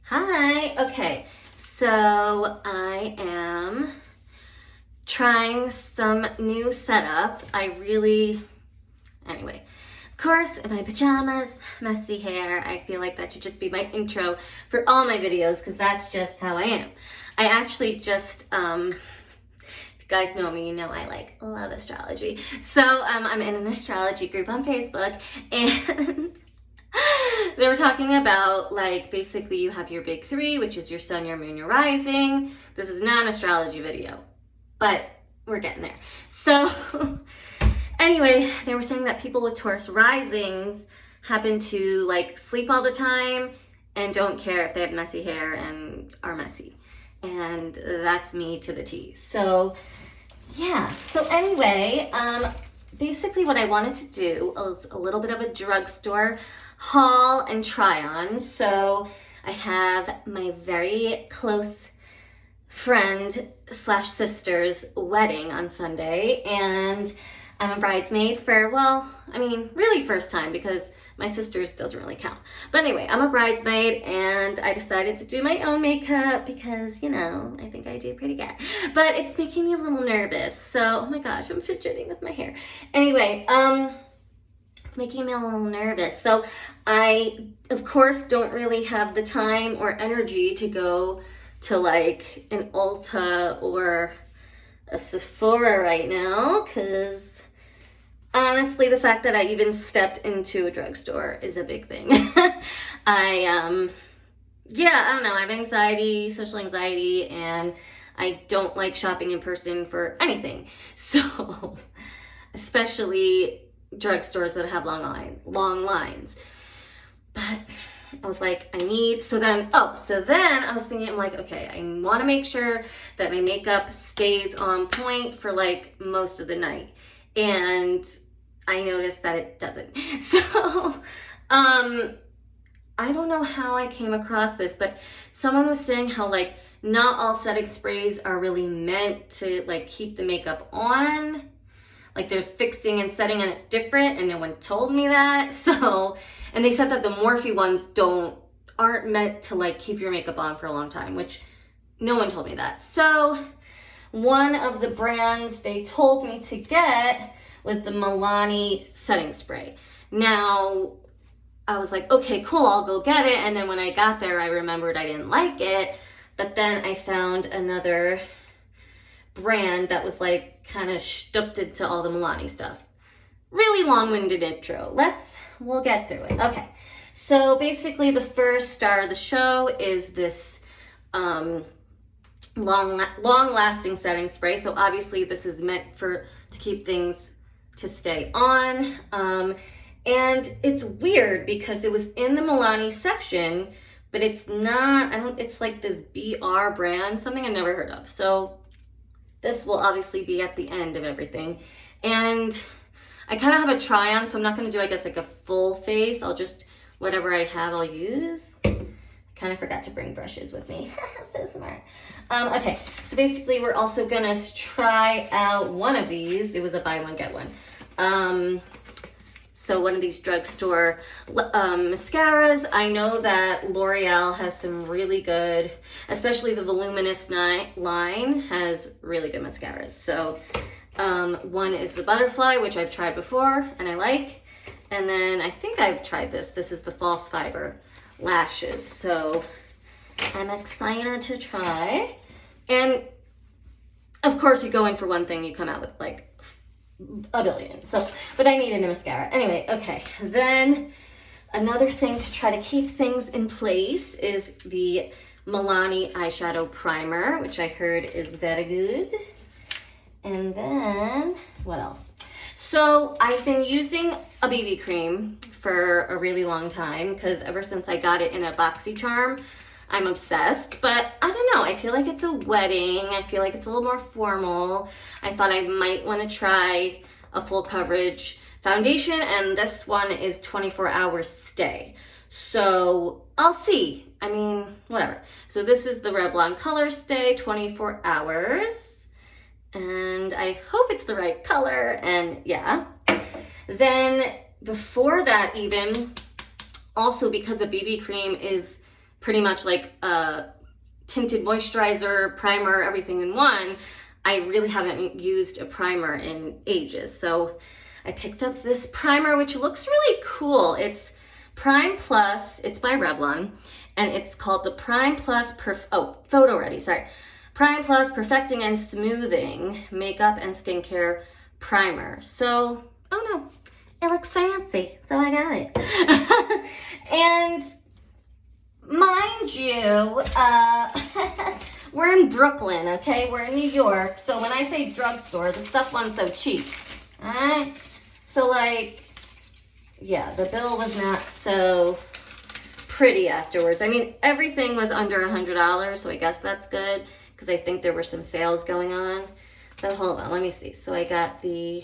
Hi. Okay, so I am trying some new setup. Anyway, of course, in my pajamas, messy hair, I feel like that should just be my intro for all my videos because that's just how I am. I actually just, if you guys know me, you know I love astrology. So I'm in an astrology group on Facebook and they were talking about basically you have your big three, which is your sun, your moon, your rising. This is not an astrology video, but we're getting there. So anyway, they were saying that people with Taurus risings happen to sleep all the time and don't care if they have messy hair and are messy. And that's me to the T. So yeah, so anyway, basically what I wanted to do is a little bit of a drugstore haul and try on. So I have my very close friend slash sister's wedding on Sunday, and I'm a bridesmaid for, really first time because my sister's doesn't really count. But anyway, I'm a bridesmaid and I decided to do my own makeup because, I think I do pretty good. But it's making me a little nervous. So, oh my gosh, I'm fidgeting with my hair. Anyway, it's making me a little nervous. So I, of course, don't really have the time or energy to go to an Ulta or a Sephora right now because honestly, the fact that I even stepped into a drugstore is a big thing. I don't know. I have anxiety, social anxiety, and I don't like shopping in person for anything. So, especially drugstores that have long lines. But I was like, so then I was thinking, okay, I want to make sure that my makeup stays on point for most of the night. And I noticed that it doesn't. So, I don't know how I came across this, but someone was saying how not all setting sprays are really meant to keep the makeup on. There's fixing and setting and it's different, and no one told me that. So, and they said that the Morphe ones aren't meant to keep your makeup on for a long time, which no one told me that. So, one of the brands they told me to get was the Milani setting spray. Now, I was like, okay, cool, I'll go get it. And then when I got there, I remembered I didn't like it. But then I found another brand that was kind of stuffed to all the Milani stuff. Really long-winded intro. We'll get through it. Okay, so basically the first star of the show is this long-lasting setting spray. So obviously this is meant to keep things to stay on. And it's weird because it was in the Milani section, but it's not, it's this BR brand, something I never heard of. So this will obviously be at the end of everything. And I kind of have a try on, so I'm not going to do, a full face. I'll just, whatever I have, I'll use. Kind of forgot to bring brushes with me. So smart. Okay, so basically we're also going to try out one of these. It was a buy one, get one. So one of these drugstore mascaras. I know that L'Oreal has some really good, especially the Voluminous line has really good mascaras. So one is the Butterfly, which I've tried before and I like. And then I think I've tried this. This is the False Fiber Lashes. So I'm excited to try. And of course you go in for one thing, you come out with a billion. So, but I needed a mascara. Anyway, okay. Then another thing to try to keep things in place is the Milani eyeshadow primer, which I heard is very good. And then what else? So I've been using a BB cream for a really long time because ever since I got it in a BoxyCharm, I'm obsessed. But I don't know, I feel like it's a wedding. I feel like it's a little more formal. I thought I might want to try a full coverage foundation, and this one is 24 hours stay. So I'll see. Whatever. So this is the Revlon Color Stay 24 hours. And I hope it's the right color, and yeah. Then before that even, also because a BB cream is pretty much like a tinted moisturizer, primer, everything in one, I really haven't used a primer in ages. So I picked up this primer, which looks really cool. It's Prime Plus, it's by Revlon, and it's called the Prime Plus, Photo Ready, sorry. Prime Plus Perfecting and Smoothing Makeup and Skincare Primer. So, oh no, it looks fancy, so I got it. And mind you, we're in Brooklyn, okay? We're in New York, so when I say drugstore, the stuff wasn't so cheap, all right? So like, yeah, the bill was not so pretty afterwards. I mean, everything was under $100, so I guess that's good, because I think there were some sales going on. But hold on, let me see. So I got the,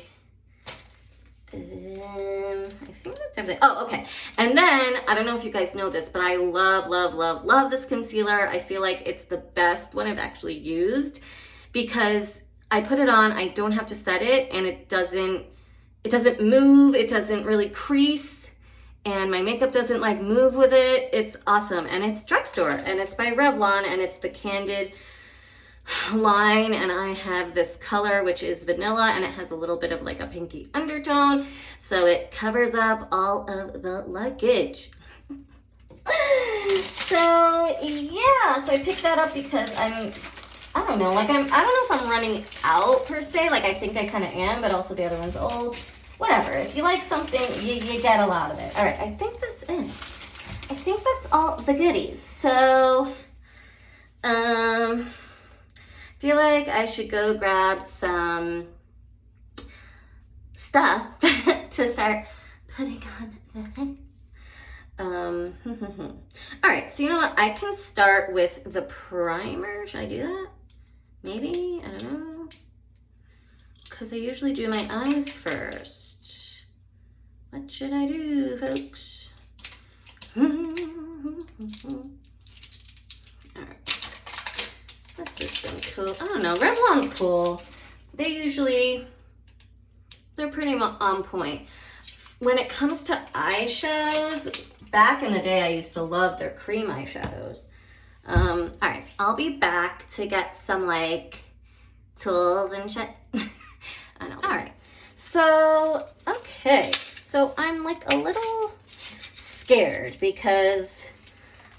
I think that's everything. Oh, okay. And then, I don't know if you guys know this, but I love, love, love, love this concealer. I feel like it's the best one I've actually used, because I put it on, I don't have to set it, and it doesn't move, it doesn't really crease, and my makeup doesn't like move with it. It's awesome, and it's drugstore, and it's by Revlon, and it's the Candid line, and I have this color which is vanilla, and it has a little bit of like a pinky undertone, so it covers up all of the luggage. So yeah, so I picked that up because I don't know if I'm running out per se. Like, I think I kind of am, but also the other one's old. Whatever. If you like something, you get a lot of it. All right, I think that's it. I think that's all the goodies. So, feel like I should go grab some stuff to start putting on the thing. All right, so you know what? I can start with the primer. Should I do that? Maybe? I don't know. Because I usually do my eyes first. What should I do, folks? All right. This has been cool. I don't know. Revlon's cool. They're pretty on point. When it comes to eyeshadows, back in the day, I used to love their cream eyeshadows. All right, I'll be back to get some like tools and shit. I know. All right, so, okay. So I'm like a little scared because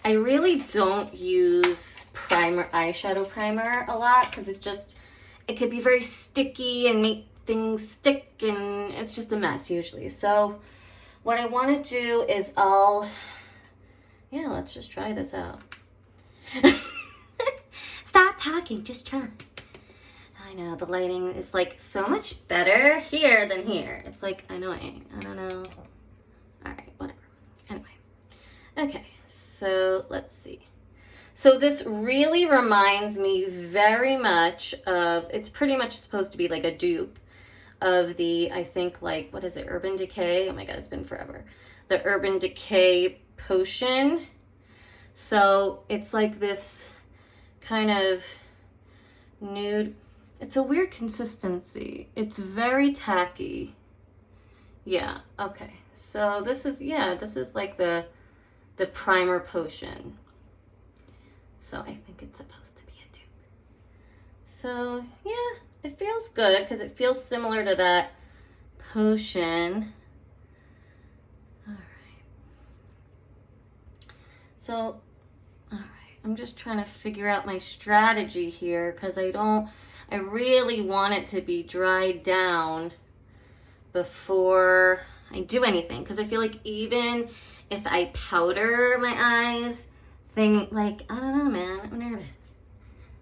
I really don't use eyeshadow primer a lot, because it could be very sticky and make things stick, and it's just a mess usually. So what I want to do is let's just try this out. Stop talking, just try. I know, the lighting is like so much better here than here. It's like annoying. I don't know. All right, whatever. Anyway. Okay, so let's see. So this really reminds me very much of, it's pretty much supposed to be like a dupe of the, I think, like, what is it, Urban Decay? Oh my god, it's been forever. The Urban Decay Potion. So it's like this kind of nude. It's a weird consistency. It's very tacky. Yeah, okay. So this is like the primer potion. So I think it's supposed to be a dupe. So yeah, it feels good because it feels similar to that potion. All right. So, all right. I'm just trying to figure out my strategy here because I really want it to be dried down before I do anything. Because I feel like even if I powder my eyes, I don't know, man, I'm nervous.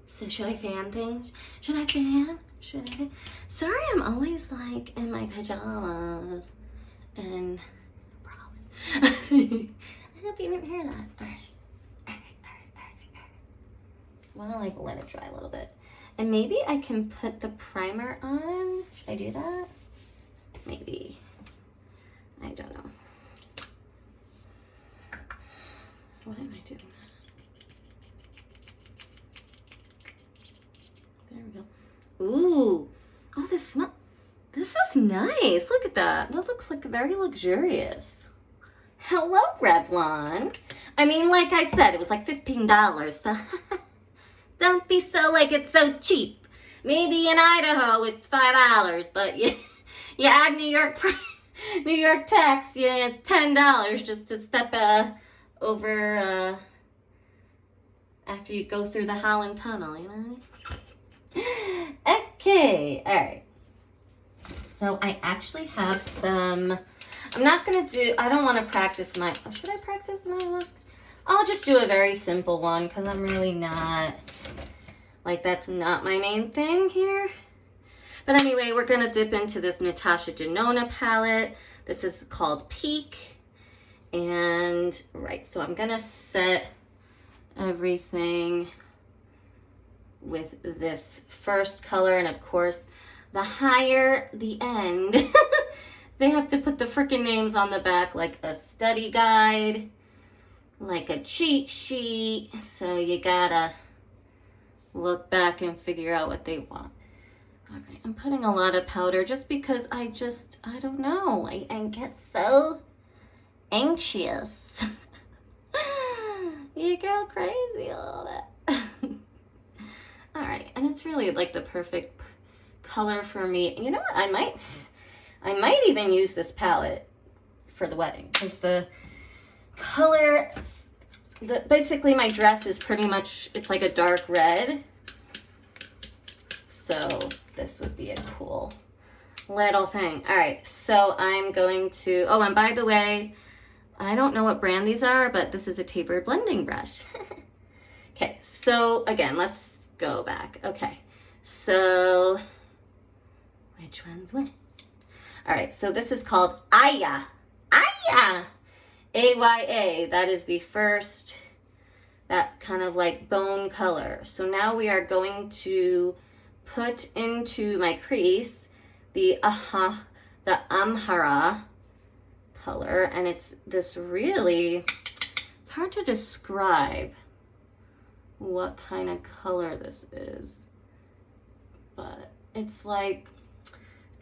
So should I fan things? Should I fan? Sorry, I'm always like in my pajamas and probably. I hope you didn't hear that. All right. I want to like let it dry a little bit. And maybe I can put the primer on. Should I do that? Maybe. I don't know. Why am I doing that? There we go. Ooh. Oh, this is nice. Look at that. That looks like very luxurious. Hello, Revlon. I mean, like I said, it was like $15, so don't be so like it's so cheap. Maybe in Idaho it's $5, but you add New York tax, yeah, it's $10 just to step over after you go through the Holland Tunnel, you know? Okay, all right. So I actually have some, I don't want to practice my, should I practice my look? I'll just do a very simple one because I'm really not, like that's not my main thing here. But anyway, we're going to dip into this Natasha Denona palette. This is called Peak. And, right, so I'm going to set everything with this first color. And of course, the higher the end, they have to put the freaking names on the back like a study guide, like a cheat sheet. So you gotta look back and figure out what they want. All right, I'm putting a lot of powder just because I don't know. I get so anxious. You go crazy a little bit. All right, and it's really like the perfect color for me. You know what? I might even use this palette for the wedding because the color, basically my dress is pretty much, it's like a dark red. So this would be a cool little thing. All right, so I'm going to, oh, and by the way, I don't know what brand these are, but this is a tapered blending brush. Okay, so again, let's go back. Okay, so which one's what? All right, so this is called Aya. Aya! A-Y-A. That is the first, that kind of like bone color. So now we are going to put into my crease the Amhara color. And it's this really, it's hard to describe what kind of color this is. But it's like,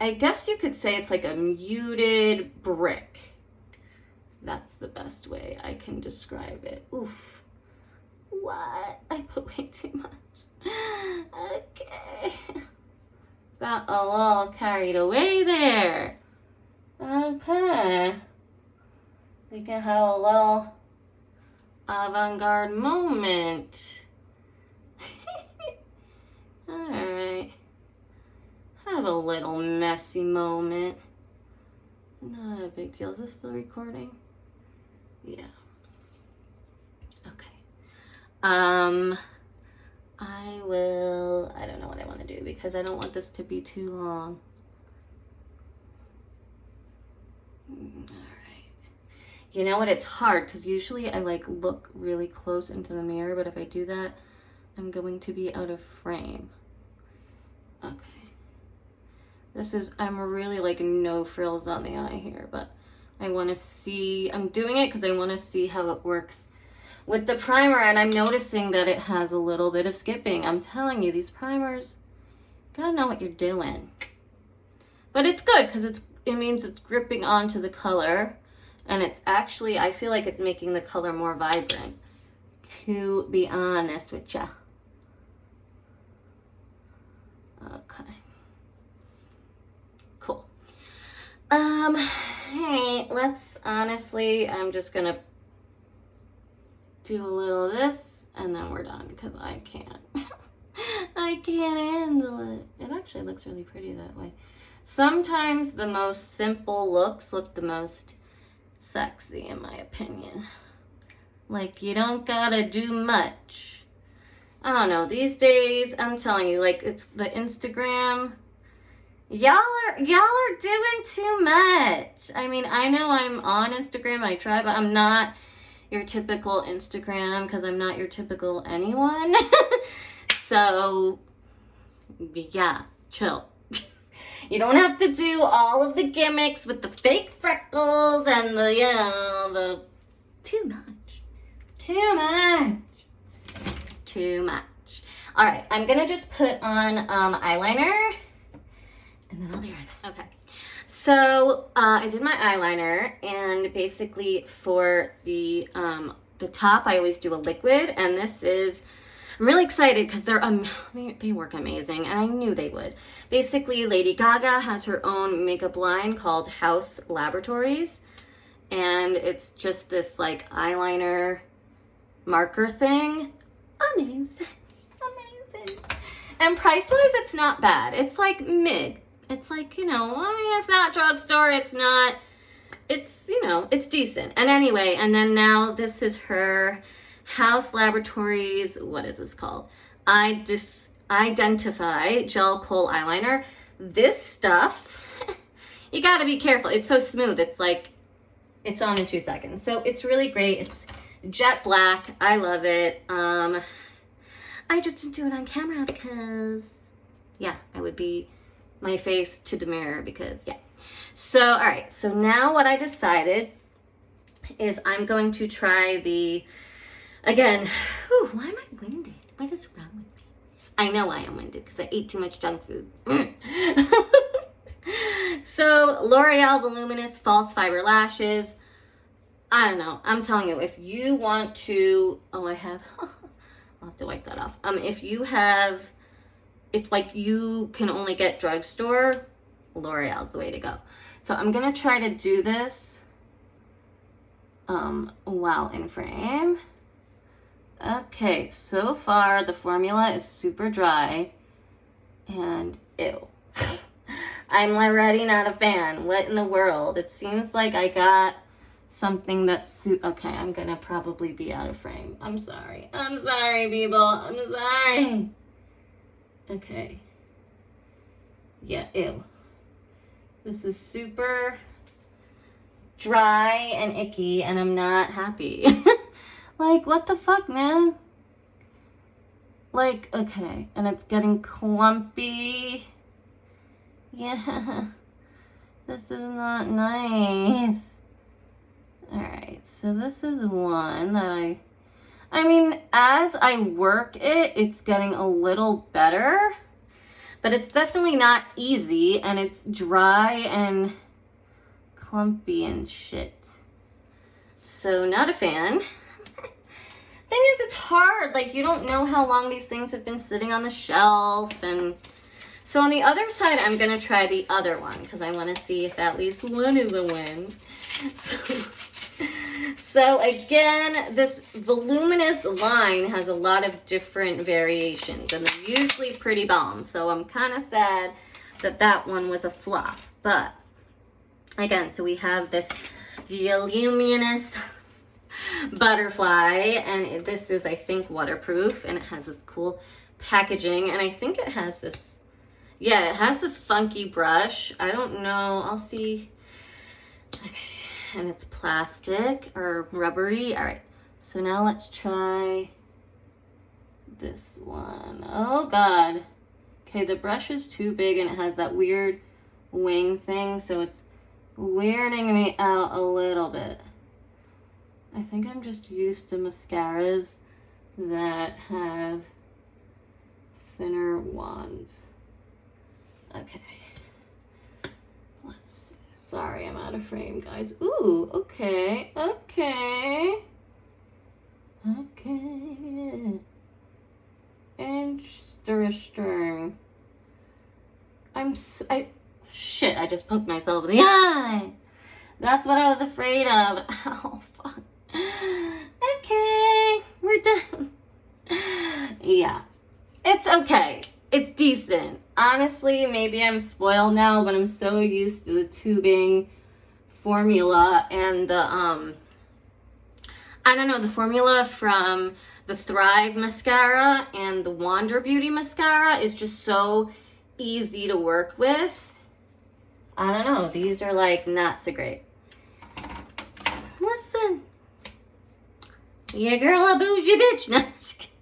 I guess you could say it's like a muted brick. That's the best way I can describe it. Oof. What? I put way too much. Okay. Got a little carried away there. Okay. We can have a little avant-garde moment. Alright. Have a little messy moment. Not a big deal. Is this still recording? Yeah. Okay. I don't know what I want to do because I don't want this to be too long. Alright. You know what? It's hard because usually I like look really close into the mirror, but if I do that, I'm going to be out of frame. Okay. This is, I'm really like no frills on the eye here, but I want to see, I'm doing it because I want to see how it works with the primer, and I'm noticing that it has a little bit of skipping. I'm telling you, these primers, gotta know what you're doing. But it's good because it means it's gripping onto the color, and it's actually, I feel like it's making the color more vibrant, to be honest with ya. Okay. Cool. Hey, let's honestly, I'm just gonna do a little of this and then we're done because I can't. I can't handle it. It actually looks really pretty that way. Sometimes the most simple looks look the most sexy in my opinion. Like you don't gotta do much. I don't know, these days, I'm telling you, like it's the Instagram. Y'all are doing too much. I mean, I know I'm on Instagram, I try, but I'm not your typical Instagram because I'm not your typical anyone. So, yeah, chill. You don't have to do all of the gimmicks with the fake freckles and the, you know, the too much. Too much. It's too much. All right, I'm gonna just put on eyeliner and then I'll be right back. Okay. So I did my eyeliner, and basically for the top, I always do a liquid, and this is, I'm really excited because they work amazing, and I knew they would. Basically, Lady Gaga has her own makeup line called House Laboratories, and it's just this like eyeliner marker thing. Amazing, amazing. And price-wise, it's not bad. It's like mid. It's like, you know, I mean, it's not drugstore. It's not, it's, you know, it's decent. And anyway, and then now this is her House Laboratories, what is this called? Identify Gel Kohl Eyeliner. This stuff, you gotta be careful. It's so smooth. It's like, it's on in 2 seconds. So it's really great. It's jet black. I love it. I just didn't do it on camera because, yeah, I would be my face to the mirror because, yeah. So, all right. So now what I decided is I'm going to try the, again, whew, why am I winded? What is wrong with me? I know I am winded because I ate too much junk food. So, L'Oreal Voluminous False Fiber Lashes. I don't know. I'm telling you, if you want to, oh, I'll have to wipe that off. If like you can only get drugstore, L'Oreal's the way to go. So I'm gonna try to do this while in frame. Okay, so far the formula is super dry and ew. I'm already not a fan. What in the world? It seems like I got something that's okay, I'm gonna probably be out of frame. I'm sorry. I'm sorry, people. I'm sorry. Okay. Yeah, ew. This is super dry and icky, and I'm not happy. Like, what the fuck, man? Like, okay, and it's getting clumpy. Yeah. This is not nice. Alright, so this is one that I mean, as I work it, it's getting a little better, but it's definitely not easy, and it's dry and clumpy and shit. So, not a fan. Thing is, it's hard. Like, you don't know how long these things have been sitting on the shelf, and so on the other side, I'm going to try the other one, because I want to see if at least one is a win. So again, this voluminous line has a lot of different variations, and they're usually pretty bomb. So I'm kind of sad that that one was a flop. But again, so we have this voluminous butterfly, and this is, I think, waterproof, and it has this cool packaging, and I think it has this, yeah, it has this funky brush. I don't know. I'll see. Okay. And it's plastic or rubbery. All right, so now let's try this one. Oh God. Okay, the brush is too big and it has that weird wing thing, so it's weirding me out a little bit. I think I'm just used to mascaras that have thinner wands. Okay. Let's see. Sorry, I'm out of frame, guys. Ooh, okay, okay. Okay. Interesting. Shit, I just poked myself in the eye. That's what I was afraid of. Oh, fuck. Okay, we're done. Yeah, it's okay. It's decent. Honestly, maybe I'm spoiled now, but I'm so used to the tubing formula and the, I don't know, the formula from the Thrive mascara and the Wander Beauty mascara is just so easy to work with. I don't know, these are like not so great. Listen, your girl a bougie bitch. No, I'm just kidding.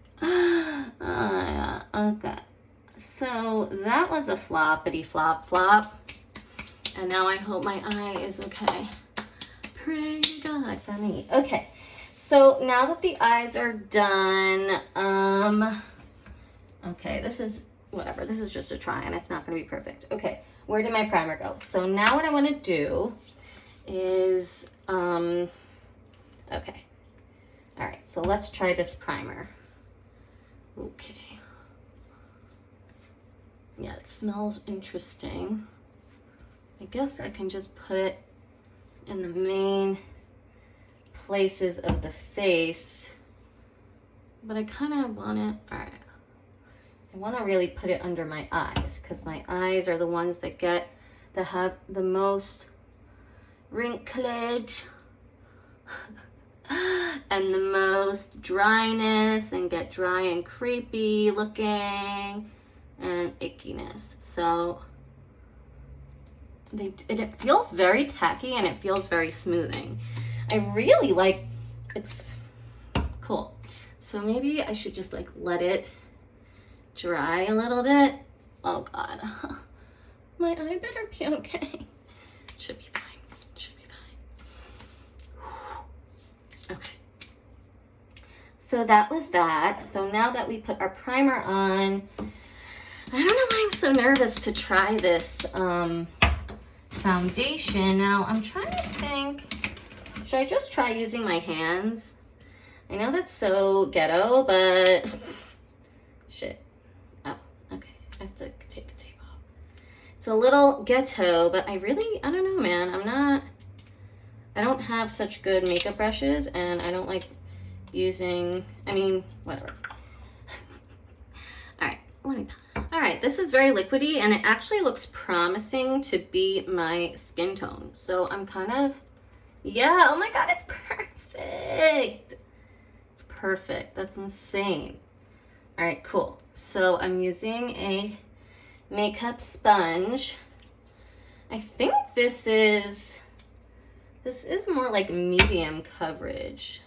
Yeah, okay. So that was a floppity flop. And now I hope my eye is okay. Pray to God for me. Okay. So now that the eyes are done, okay, this is whatever. This is just a try and it's not going to be perfect. Okay. where did my primer go? So now what I want to do is, okay. All right, so let's try this primer. Okay. Yeah, it smells interesting. I guess I can just put it in the main places of the face, but I kind of want it, all right. I want to really put it under my eyes because my eyes are the ones that have the most wrinklage and the most dryness, and get dry and creepy looking and ickiness. So it feels very tacky and it feels very smoothing. I really like, it's cool. So maybe I should just like let it dry a little bit. Oh God, my eye better be okay. Should be fine. Should be fine. Okay. So that was that. So now that we put our primer on, I don't know why I'm so nervous to try this foundation. Now I'm trying to think, should I just try using my hands? I know that's so ghetto, but shit. Oh, okay. I have to take the tape off. It's a little ghetto, but I don't know, man. I don't have such good makeup brushes, and I don't like using, whatever. All right, all right, this is very liquidy, and it actually looks promising to be my skin tone. So I'm kind of, yeah, oh my God, it's perfect. It's perfect. That's insane. All right, cool. So I'm using a makeup sponge. I think this is more like medium coverage,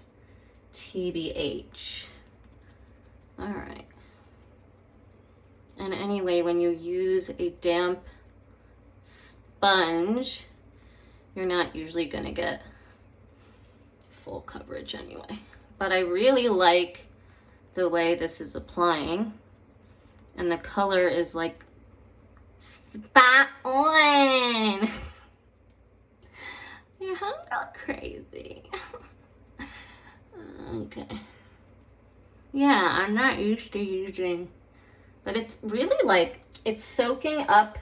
TBH. All right. And anyway, when you use a damp sponge, you're not usually gonna get full coverage anyway. But I really like the way this is applying, and the color is like spot on. Your homegirl crazy. Okay. Yeah, I'm not used to using, but it's really like, it's soaking up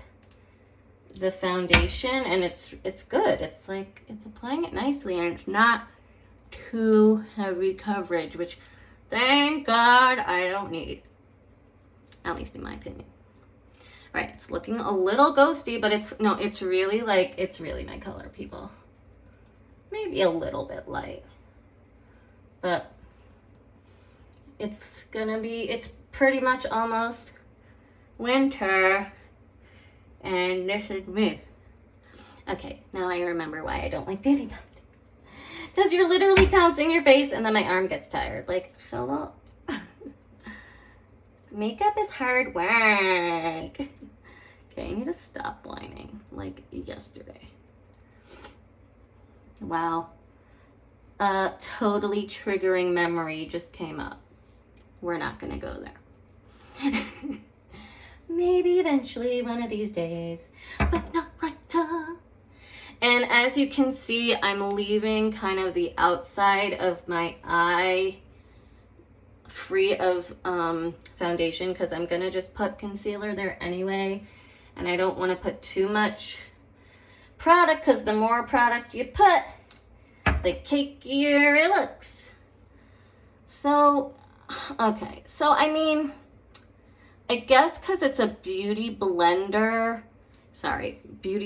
the foundation, and it's good. It's like, it's applying it nicely, and it's not too heavy coverage, which thank God I don't need, at least in my opinion. All right, it's looking a little ghosty, but it's really like, it's really my color, people. Maybe a little bit light, but it's pretty much almost winter, and this is me. Okay, now I remember why I don't like beauty blend. Because you're literally pouncing your face, and then my arm gets tired. Like, hello? Makeup is hard work. Okay, I need to stop whining like yesterday. Wow. A totally triggering memory just came up. We're not gonna go there. Maybe eventually one of these days, but not right now. And as you can see, I'm leaving kind of the outside of my eye free of foundation, because I'm gonna just put concealer there anyway, and I don't want to put too much product, because the more product you put, the cakier it looks. So, okay, so I guess because it's a beauty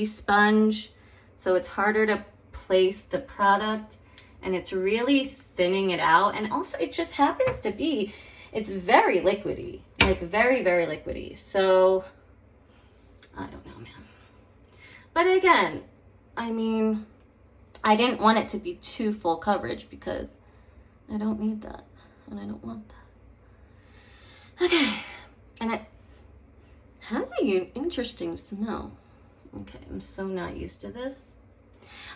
sponge, so it's harder to place the product, and it's really thinning it out. And also it just happens to be, it's very liquidy, like very, very liquidy. So I don't know, man. But again, I didn't want it to be too full coverage, because I don't need that, and I don't want that. Okay, and it has an interesting smell. Okay, I'm so not used to this.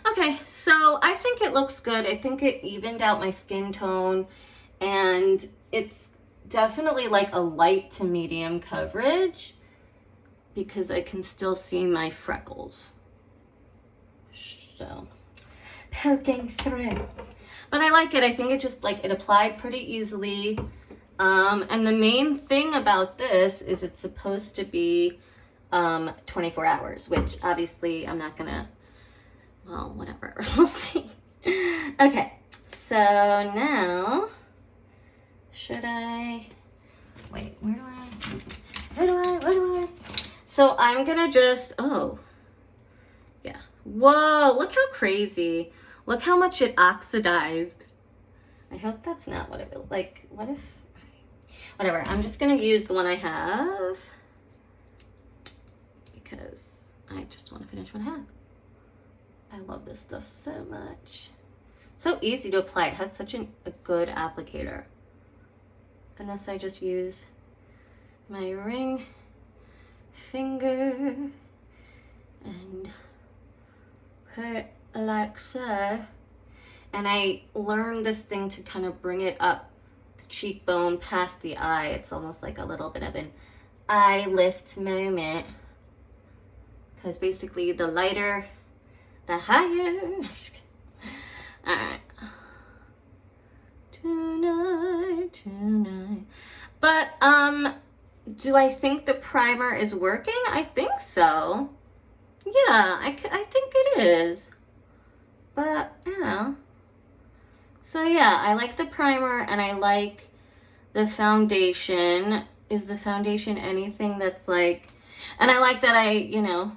Okay, so I think it looks good. I think it evened out my skin tone, and it's definitely like a light to medium coverage, because I can still see my freckles. So, poking through. But I like it. I think it just, like, it applied pretty easily. And the main thing about this is it's supposed to be 24 hours, which obviously I'm not gonna, well, whatever, we'll see. Okay, so now, should I, wait, where do I, so I'm gonna just, oh, yeah, whoa, look how crazy, look how much it oxidized. I hope that's not what it, like, what if, whatever, I'm just gonna use the one I have because I just want to finish what I have. I love this stuff so much. So easy to apply. It has such a good applicator. And this I just use my ring finger and put it like so. And I learned this thing to kind of bring it up the cheekbone past the eye. It's almost like a little bit of an eye lift moment. Because basically the lighter, the higher. Alright. Tonight. But, do I think the primer is working? I think so. Yeah, I think it is. But, you know. So yeah, I like the primer and I like the foundation. Is the foundation anything that's like, and I like that I, you know,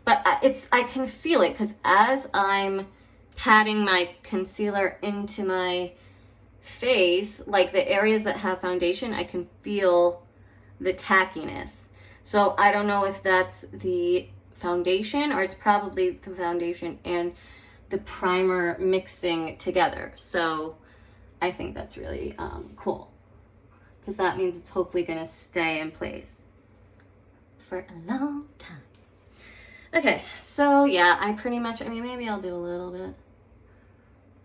but I can feel it because as I'm patting my concealer into my face, like the areas that have foundation, I can feel the tackiness. So I don't know if that's the foundation or it's probably the foundation and the primer mixing together. So I think that's really cool because that means it's hopefully going to stay in place for a long time. Okay, so yeah, I pretty much, I mean, maybe I'll do a little bit.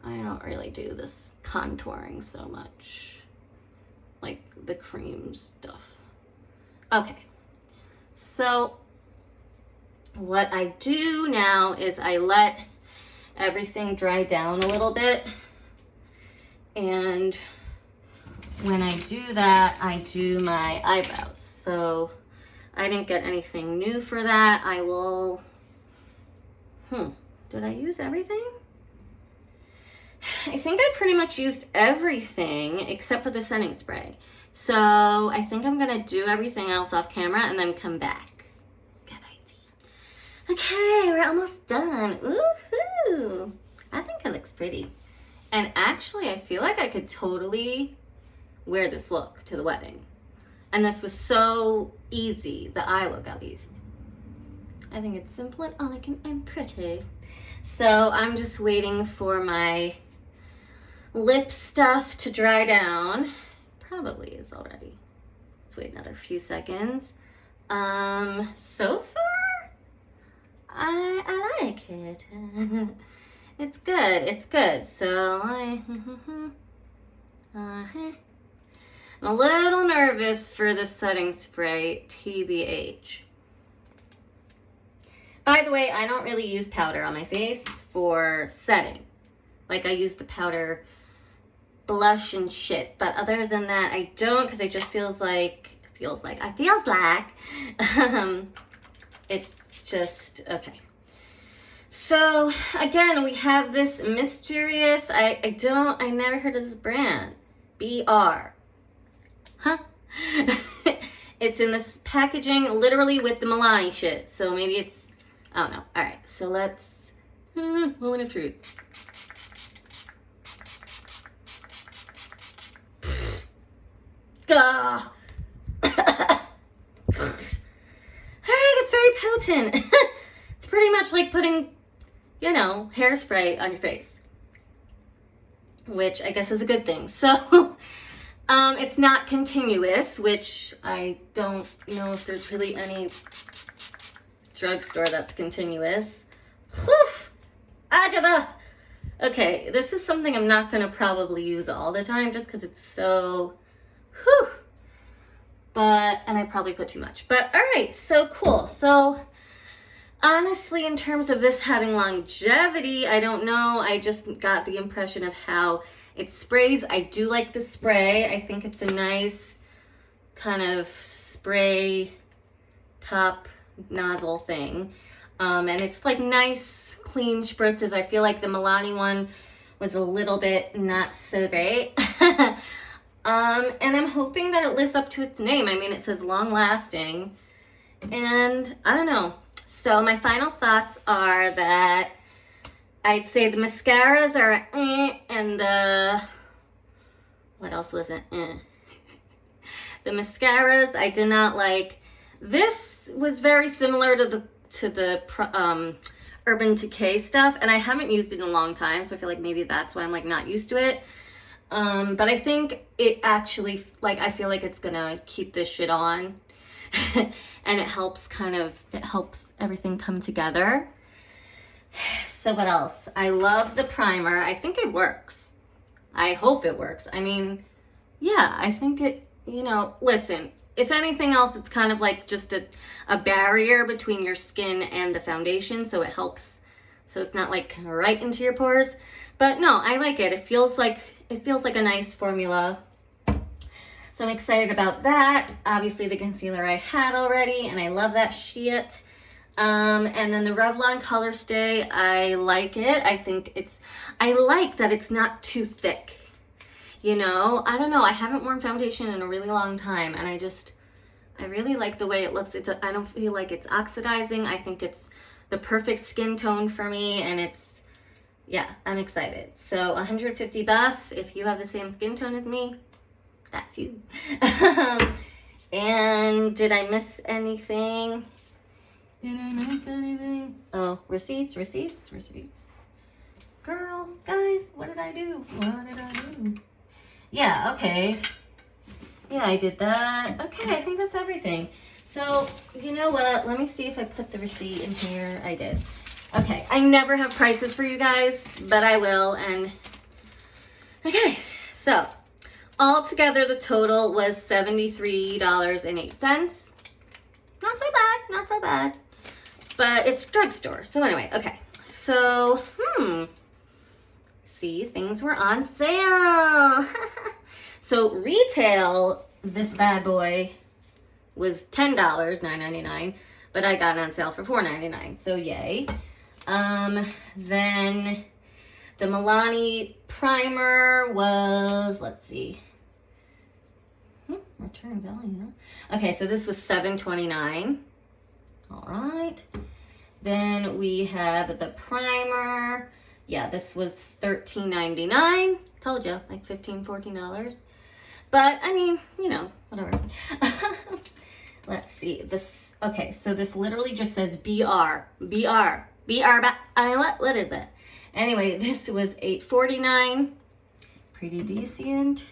I don't really do this contouring so much, like the cream stuff. Okay, so what I do now is I let everything dry down a little bit, and when I do that, I do my eyebrows. So I didn't get anything new for that. I will, did I use everything? I think I pretty much used everything except for the setting spray. So I think I'm gonna do everything else off camera and then come back. Good idea. Okay, we're almost done. Woohoo! I think it looks pretty. And actually, I feel like I could totally wear this look to the wedding. And this was so easy, the eye look at least. I think it's simple and elegant and pretty. So I'm just waiting for my lip stuff to dry down. Probably is already. Let's wait another few seconds. So far, I like it. It's good, it's good. So I'm a little nervous for the setting spray, TBH. By the way, I don't really use powder on my face for setting. Like I use the powder blush and shit, but other than that, I don't, because it just feels like it's just, okay. So again, we have this mysterious, I never heard of this brand, BR. Huh? It's in this packaging literally with the Milani shit. So maybe it's, I don't know. All right, so let's, moment of truth. All right, it's very potent. It's pretty much like putting, you know, hairspray on your face, which I guess is a good thing. So it's not continuous, which I don't know if there's really any drugstore that's continuous. Whew! Ajaba! Okay, this is something I'm not gonna probably use all the time just because it's so, whew. and I probably put too much. But all right, so cool. So honestly, in terms of this having longevity, I don't know. I just got the impression of how it sprays. I do like the spray. I think it's a nice kind of spray top nozzle thing. And it's like nice, clean spritzes. I feel like the Milani one was a little bit not so great. And I'm hoping that it lives up to its name. I mean, it says long lasting. And I don't know. So my final thoughts are that I'd say the mascaras are and the, what else was it? The mascaras I did not like. This was very similar to the Urban Decay stuff, and I haven't used it in a long time, so I feel like maybe that's why I'm like not used to it. But I think it actually, like, I feel like it's gonna keep this shit on. And it helps everything come together. So what else? I love the primer. I think it works. I hope it works. I mean, yeah, I think it, you know, listen, if anything else, it's kind of like just a barrier between your skin and the foundation, so it helps. So it's not like right into your pores. But no, I like it. It feels like a nice formula. So I'm excited about that. Obviously the concealer I had already, and I love that shit. And then the Revlon Color Stay, I like it. I like that it's not too thick. You know, I don't know. I haven't worn foundation in a really long time, and I really like the way it looks. I don't feel like it's oxidizing. I think it's the perfect skin tone for me, and yeah, I'm excited. So 150 buff, if you have the same skin tone as me, that's you. And did I miss anything? Oh, receipts. Girl, guys, what did I do? Yeah, okay. Yeah, I did that. Okay, I think that's everything. So, you know what? Let me see if I put the receipt in here. I did. Okay, I never have prices for you guys, but I will. And okay, so altogether the total was $73.08. Not so bad. But it's drugstore. So anyway, okay. So, see, things were on sale. So retail, this bad boy was $10, $9.99, but I got it on sale for $4.99. So yay. Then the Milani primer was, let's see. Return value. Okay, so this was $7.29. All right. Then we have the primer. Yeah, this was $13.99. Told you, like $15, $14. But I mean, you know, whatever. Let's see. This, okay, so this literally just says BR. What is that? Anyway, this was $8.49. Pretty decent.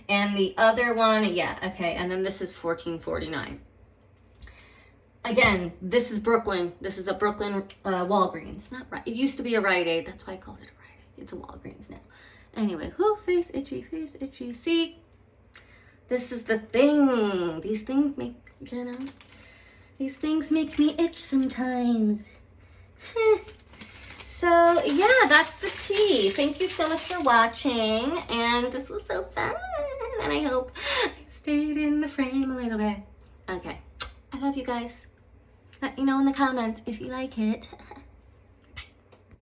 And the other one, yeah, okay, and then this is $14.49. Again, this is Brooklyn. This is a Brooklyn Walgreens. Not right. It used to be a Rite Aid. That's why I called it a Rite Aid. It's a Walgreens now. Anyway, face itchy. See, this is the thing. These things make, you know, these things make me itch sometimes. So yeah, that's the tea. Thank you so much for watching, and this was so fun, and I hope I stayed in the frame a little bit. Okay, I love you guys. Let me know in the comments if you like it.